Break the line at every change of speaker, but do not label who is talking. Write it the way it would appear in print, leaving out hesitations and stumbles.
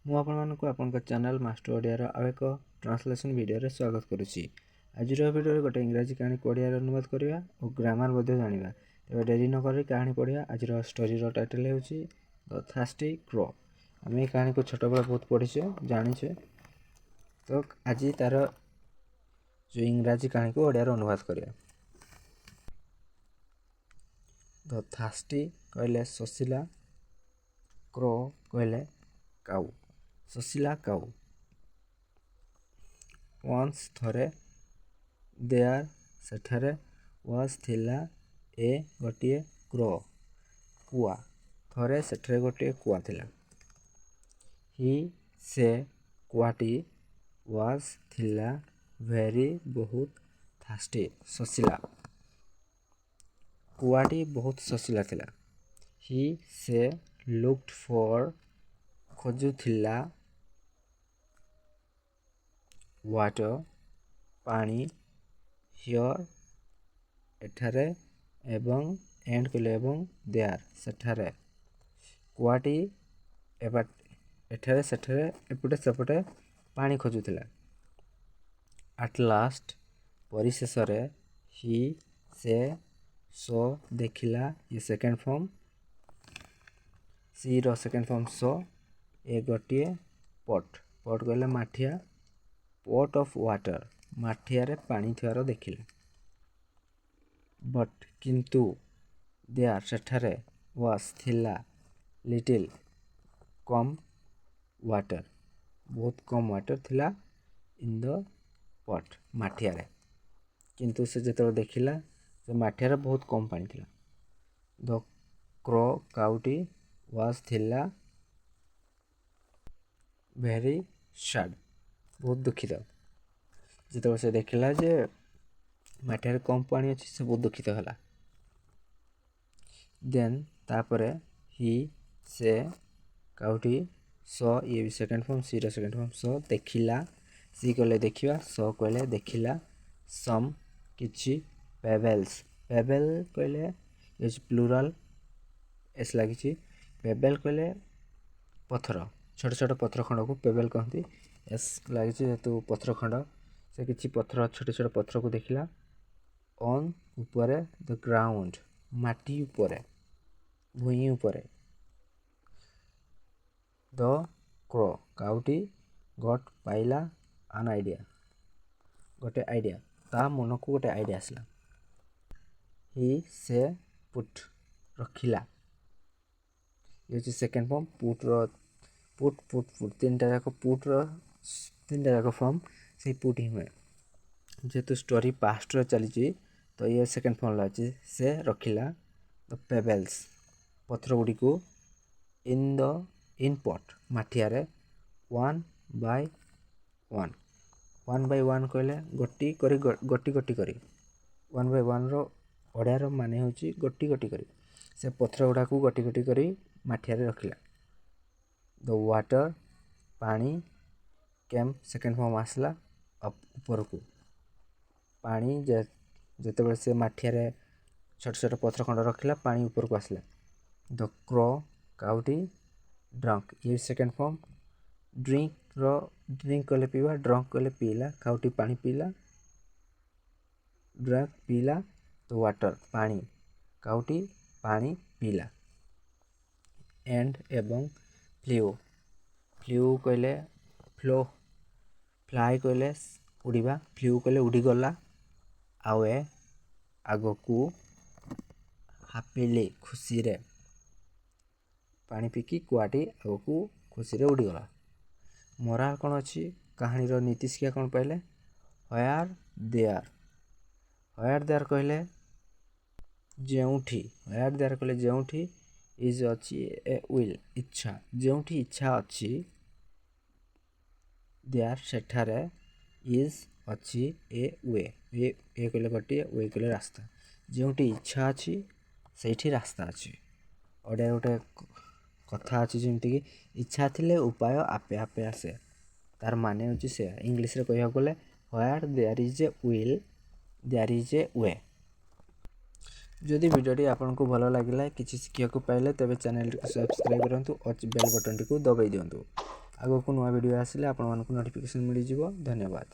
ମୁଁ ଆପଣମାନଙ୍କୁ ଆପଣଙ୍କ ଚ୍ୟାନେଲ୍ ମାଷ୍ଟର ଓଡ଼ିଆର ଆଉ ଏକ ଟ୍ରାନ୍ସଲେସନ୍ ଭିଡ଼ିଓରେ ସ୍ୱାଗତ କରୁଛି। ଆଜିର ଭିଡ଼ିଓରେ ଗୋଟେ ଇଂରାଜୀ କାହାଣୀକୁ ଓଡ଼ିଆରେ ଅନୁବାଦ କରିବା ଓ ଗ୍ରାମାର ମଧ୍ୟ ଜାଣିବା। ତେବେ ଡେରି ନକରି କାହାଣୀ ପଢ଼ିବା। ଆଜିର ଷ୍ଟୋରିର ଟାଇଟଲ୍ ହେଉଛି ଦ ଥାର୍ଷ୍ଟି କ୍ରୋ। ଆମେ ଏହି କାହାଣୀକୁ ଛୋଟବେଳେ ବହୁତ ପଢ଼ିଛେ, ଜାଣିଛେ। ତ ଆଜି ତାର ଯେଉଁ ଇଂରାଜୀ କାହାଣୀକୁ ଓଡ଼ିଆରେ ଅନୁବାଦ କରିବା। ଦ ଥାର୍ଷ୍ଟି କହିଲେ ଶୋଷିଲା, କ୍ରୋ କହିଲେ କାଉ। ଶୋଷିଲା କାଉ। ୱାନ୍ସ ଥରେ, ଦେୟାର ସେଠାରେ, ୱାଜ୍ ଥିଲା, ଗୋଟିଏ କ୍ରୋ କୁଆ। ଥରେ ସେଠାରେ ଗୋଟିଏ କୁଆ ଥିଲା। ହି ସେ କୁଆଟି, ୱାଜ୍ ଥିଲା, ଭେରି ବହୁତ, ଥାର୍ଷ୍ଟି ଶୋଷିଲା। କୁଆଟି ବହୁତ ଶୋଷିଲା ଥିଲା। ହି ସେ ଲୁକ୍ଡ ଫର୍ ଖୋଜୁଥିଲା, ୱାଟର ପାଣି, ହିଅର୍ ଏଠାରେ, ଏବଂ ଏଣ୍ଡ କହିଲେ ଏବଂ, ଦେୟାର ସେଠାରେ। କୁଆଟି ଏଠାରେ ସେଠାରେ ଏପଟେ ସେପଟେ ପାଣି ଖୋଜୁଥିଲା। ଆଟ୍ ଲାଷ୍ଟ ପରିଶେଷରେ, ହି ସେ ସୋ ଦେଖିଲା, ସେକେଣ୍ଡ ଫର୍ମ, ସି ର ସେକେଣ୍ଡ ଫର୍ମ ସୋ, ଗୋଟିଏ ପଟ୍। ପଟ୍ କହିଲେ ମାଠିଆ। ପଟ୍ ଅଫ୍ ୱାଟର ମାଠିଆରେ ପାଣି ଥିବାର ଦେଖିଲା। ବଟ୍ କିନ୍ତୁ, ଦେୟାର ସେଠାରେ, ୱାଜ୍ ଥିଲା, ଲିଟିଲ୍ କମ୍ ୱାଟର ବହୁତ କମ୍ ୱାଟର ଥିଲା, ଇନ୍ ଦ ପଟ୍ ମାଠିଆରେ। କିନ୍ତୁ ସେ ଯେତେବେଳେ ଦେଖିଲା, ସେ ମାଠିଆରେ ବହୁତ କମ୍ ପାଣି ଥିଲା। ଦ କ୍ରୋ କାଉଟି, ୱାଜ୍ ଥିଲା, ଭେରି ସାଡ୍ ବହୁତ ଦୁଃଖିତ। ଯେତେବେଳେ ସେ ଦେଖିଲା ଯେ ମାଠିଆରେ କମ୍ ପାଣି ଅଛି, ସେ ବହୁତ ଦୁଃଖିତ ହେଲା। ଦେନ୍ ତାପରେ, ହି ସେ କାଉଟି, ସୋ ଇଏ ବି ସେକେଣ୍ଡ ଫର୍ମ, ସି ର ସେକେଣ୍ଡ ଫର୍ମ ସୋ ଦେଖିଲା। ସି କହିଲେ ଦେଖିବା, ସୋ କହିଲେ ଦେଖିଲା। ସମ୍ କିଛି, ପେବେଲ୍ସ ପେବେଲ୍ କହିଲେ ପ୍ଲୁରାଲ, ଏସ୍ ଲାଗିଛି। ପେବେଲ୍ କହିଲେ ପଥର, ଛୋଟ ଛୋଟ ପଥର ଖଣ୍ଡକୁ ପେବେଲ୍ କହନ୍ତି। ଏସ୍ ଲାଗିଛି ଯେହେତୁ ପଥର ଖଣ୍ଡ। ସେ କିଛି ପଥର, ଛୋଟ ଛୋଟ ପଥରକୁ ଦେଖିଲା। ଅନ୍ ଉପରେ, ଦ ଗ୍ରାଉଣ୍ଡ ମାଟି ଉପରେ, ଭୂଇଁ ଉପରେ। ଦ କ୍ରୋ କାଉଟି, ଗଟ୍ ପାଇଲା, ଆନ୍ ଆଇଡ଼ିଆ ଗୋଟେ ଆଇଡ଼ିଆ। ତା ମନକୁ ଗୋଟେ ଆଇଡ଼ିଆ ଆସିଲା। ହି ସେ ପୁଟ୍ ରଖିଲା, ଇଏ ହେଉଛି ସେକେଣ୍ଡ ଫର୍ମ। ପୁଟ୍ ତିନିଟା ଯାକ ଫର୍ମ ସେଇ ପୁଟ୍ ହିଁ ହୁଏ। ଯେହେତୁ ଷ୍ଟୋରି ପାଷ୍ଟରେ ଚାଲିଛି, ତ ଇଏ ସେକେଣ୍ଡ ଫର୍ମ ଲାଗୁଛି। ସେ ରଖିଲା ଦ ପେବେଲ୍ସ ପଥର ଗୁଡ଼ିକୁ, ଇନ୍ ପଟ୍ ମାଠିଆରେ, ୱାନ୍ ବାଇ ୱାନ୍ କହିଲେ ଗୋଟି କରି। ୱାନ୍ ବାଇ ୱାନ୍ର ଓଡ଼ିଆର ମାନେ ହେଉଛି ଗୋଟି ଗୋଟି କରି। ସେ ପଥର ଗୁଡ଼ାକୁ ଗୋଟି ଗୋଟି କରି ମାଠିଆରେ ରଖିଲା। ଦ ୱାଟର ପାଣି, କେମ୍ ସେକେଣ୍ଡ ଫର୍ମ ଆସିଲା, ଉପରକୁ। ପାଣି ଯେତେବେଳେ ସେ ମାଠିଆରେ ଛୋଟ ଛୋଟ ପଥର ଖଣ୍ଡ ରଖିଲା, ପାଣି ଉପରକୁ ଆସିଲା। ଦ କ୍ରୋ କାଉଟି, ଡ୍ରଙ୍କ ଇଏ ସେକେଣ୍ଡ ଫର୍ମ। ଡ୍ରିଙ୍କ କହିଲେ ପିଇବା, ଡ୍ରଙ୍କ କହିଲେ ପିଇଲା। କାଉଟି ପାଣି ପିଇଲା, ଡ୍ରଙ୍କ ପିଇଲା। ଦ ୱାଟର ପାଣି, କାଉଟି ପାଣି ପିଇଲା। ଏଣ୍ଡ ଏବଂ, ଫ୍ଲିଉ କହିଲେ ଫ୍ଲାଏ କହିଲେ ଉଡ଼ିବା, ଫ୍ଲିଉ କହିଲେ ଉଡ଼ିଗଲା। ଆୱେ ଆଗକୁ, ହାପିଲି ଖୁସିରେ। ପାଣି ପିଇକି କୁଆଟି ଆଗକୁ ଖୁସିରେ ଉଡ଼ିଗଲା। ମୋରାଲ କ'ଣ ଅଛି? କାହାଣୀର ନୀତି ଶିକ୍ଷା କ'ଣ ପାଇଲେ? ହ୍ୱେୟାର ଦେୟାର କହିଲେ ଯେଉଁଠି, ଇଜ୍ ଅଛି, ଏ ୱିଲ୍ ଇଚ୍ଛା, ଯେଉଁଠି ଇଚ୍ଛା ଅଛି। ଦେୟାର ସେଠାରେ, ଇଜ୍ ଅଛି, ଏ କହିଲେ ଗୋଟିଏ, ୱେ କହିଲେ ରାସ୍ତା। ଯେଉଁଠି ଇଚ୍ଛା ଅଛି, ସେଇଠି ରାସ୍ତା ଅଛି। ଓଡ଼ିଆରେ ଗୋଟେ କଥା ଅଛି, ଯେମିତିକି ଇଚ୍ଛା ଥିଲେ ଉପାୟ ଆପେ ଆପେ ଆସେ। ତାର ମାନେ ହେଉଛି ସେୟା। ଇଂଲିଶରେ କହିବାକୁ ଗଲେ, where there is a will, there is a way. ଯଦି ଭିଡ଼ିଓଟି ଆପଣଙ୍କୁ ଭଲ ଲାଗିଲା, କିଛି ଶିଖିବାକୁ ପାଇଲେ, ତେବେ ଚ୍ୟାନେଲଟିକୁ ସବସ୍କ୍ରାଇବ୍ କରନ୍ତୁ ଓ ବେଲ୍ ବଟନଟିକୁ ଦବାଇ ଦିଅନ୍ତୁ। ଆଗକୁ ନୂଆ ଭିଡ଼ିଓ ଆସିଲେ ଆପଣମାନଙ୍କୁ ନୋଟିଫିକେସନ୍ ମିଳିଯିବ। ଧନ୍ୟବାଦ।